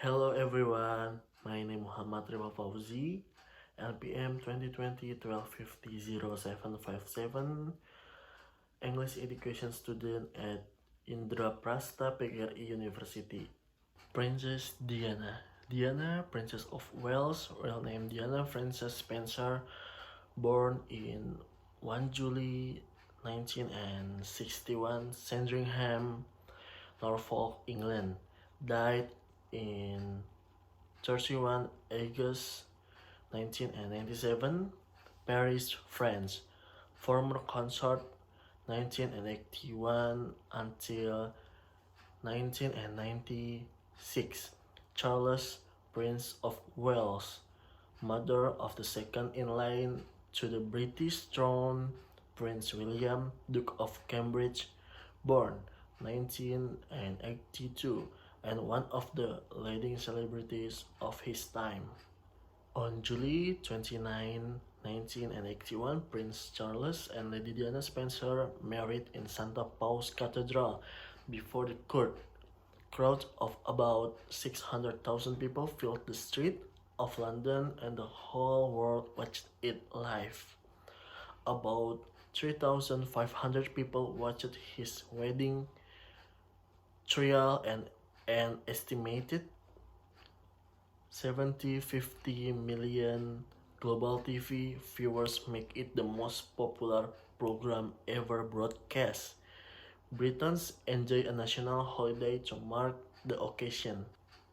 Hello everyone, my name Muhammad Fauzi, LPM 2020 1250 0757, English education student at Indraprastha PGRI University. Princess Diana. Diana, Princess of Wales, real name Diana Frances Spencer, born in 1 July 1961, Sandringham, Norfolk, England, died in 31 August 1997, Paris, France. Former consort 1981 until 1996. Charles, Prince of Wales, mother of the second in line to the British throne, Prince William, Duke of Cambridge, born 1982, and one of the leading celebrities of his time. On July 29, 1981, Prince Charles and Lady Diana Spencer married in Santa Paul's Cathedral before the court. Crowds of about 600,000 people filled the streets of London, and the whole world watched it live. About 3,500 people watched his wedding trial, and an estimated 50 million global TV viewers make it the most popular program ever broadcast. Britons enjoy a national holiday to mark the occasion.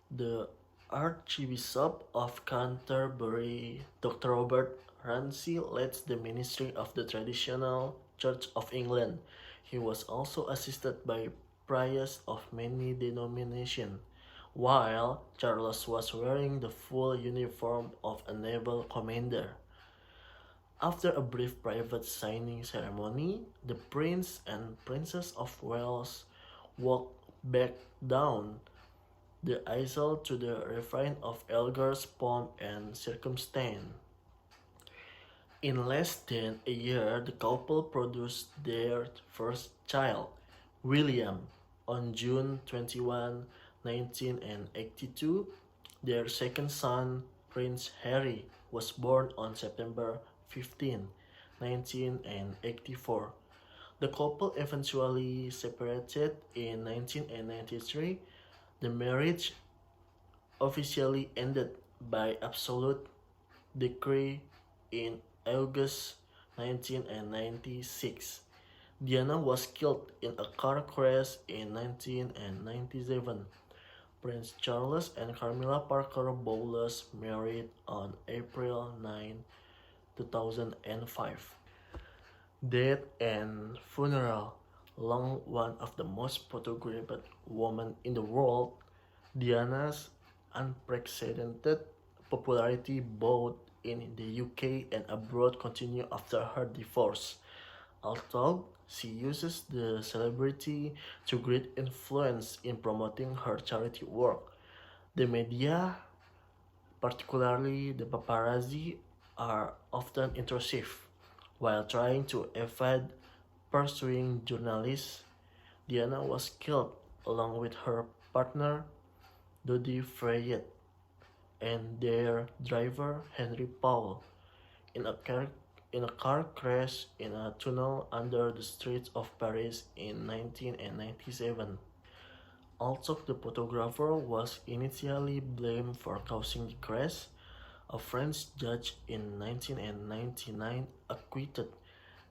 The Archbishop of Canterbury, Dr. Robert Ramsay, leads the ministry of the traditional Church of England. He was also assisted by priors of many denominations, while Charles was wearing the full uniform of a naval commander. After a brief private signing ceremony, the Prince and Princess of Wales walked back down the aisle to the refrain of Elgar's pomp and circumstance. In less than a year, the couple produced their first child, William, on June 21, 1982. Their second son, Prince Harry, was born on September 15, 1984. The couple eventually separated in 1993. The marriage officially ended by absolute decree in August 1996. Diana was killed in a car crash in 1997. Prince Charles and Camilla Parker Bowles married on April 9, 2005. Death and funeral. Long one of the most photographed women in the world, Diana's unprecedented popularity both in the UK and abroad continued after her divorce. Although she uses the celebrity to great influence in promoting her charity work, the media, particularly the paparazzi, are often intrusive. While trying to evade pursuing journalists, Diana was killed along with her partner, Dodi Freyet, and their driver, Henry Powell, in a car crash in a tunnel under the streets of Paris in 1997. Although the photographer was initially blamed for causing the crash, a French judge in 1999 acquitted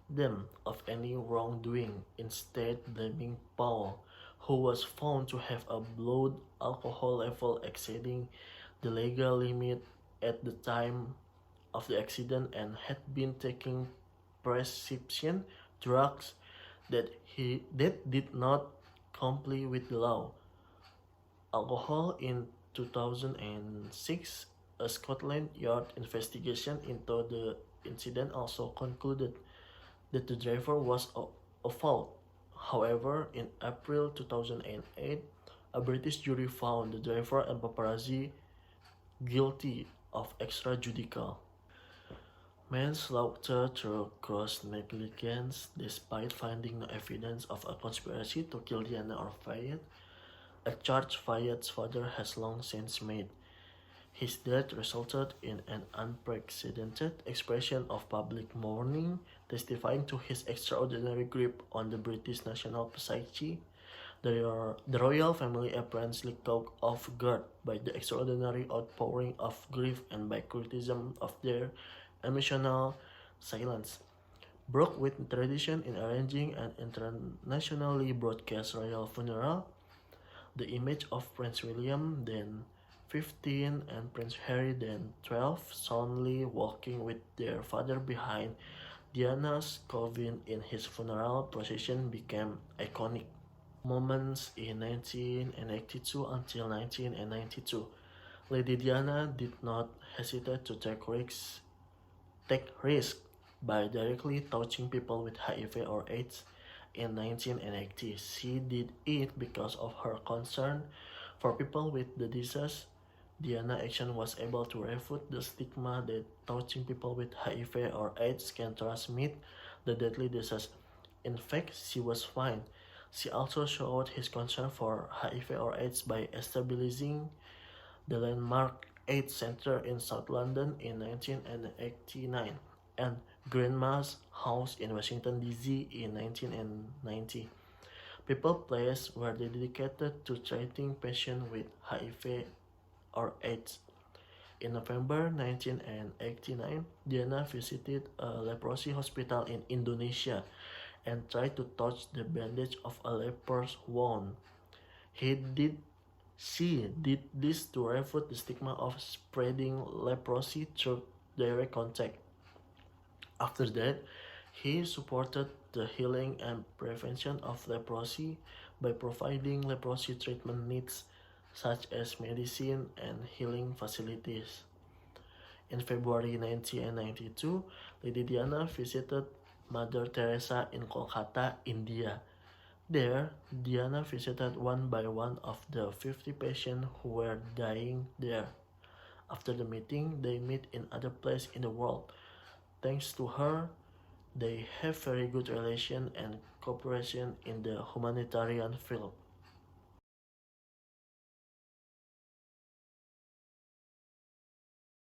them of any wrongdoing, instead blaming Powell, who was found to have a blood alcohol level exceeding the legal limit at the time of the accident and had been taking prescription drugs that did not comply with the law. Alcohol. In 2006, a Scotland Yard investigation into the incident also concluded that the driver was a fault. However, in April 2008, a British jury found the driver and paparazzi guilty of extrajudicial manslaughter through gross negligence, despite finding no evidence of a conspiracy to kill Diana or Fayette. a charge Fayyad's father has long since made. His death resulted in an unprecedented expression of public mourning, testifying to his extraordinary grip on the British national psyche. The royal family, apparently caught off guard by the extraordinary outpouring of grief and by criticism of their emotional silence, broke with tradition in arranging an internationally broadcast royal funeral. The image of Prince William, then 15, and Prince Harry, then 12, solemnly walking with their father behind Diana's coffin in his funeral procession became iconic moments in 1982 until 1992. Lady Diana did not hesitate to take risks by directly touching people with HIV or AIDS. In 1980, she did it because of her concern for people with the disease. Diana's action was able to refute the stigma that touching people with HIV or AIDS can transmit the deadly disease. In fact, she was fine. She also showed his concern for HIV or AIDS by establishing the landmark AIDS Center in South London in 1989 and Grandma's House in Washington, D.C. in 1990. People places were dedicated to treating patients with HIV or AIDS. In November 1989, Diana visited a leprosy hospital in Indonesia and tried to touch the bandage of a leper's wound. He did She did this to refute the stigma of spreading leprosy through direct contact. After that, he supported the healing and prevention of leprosy by providing leprosy treatment needs such as medicine and healing facilities. In February 1992, Lady Diana visited Mother Teresa in Kolkata, India. There, Diana visited one by one of the 50 patients who were dying there. After the meeting, they meet in other places in the world. Thanks to her, they have very good relation and cooperation in the humanitarian field.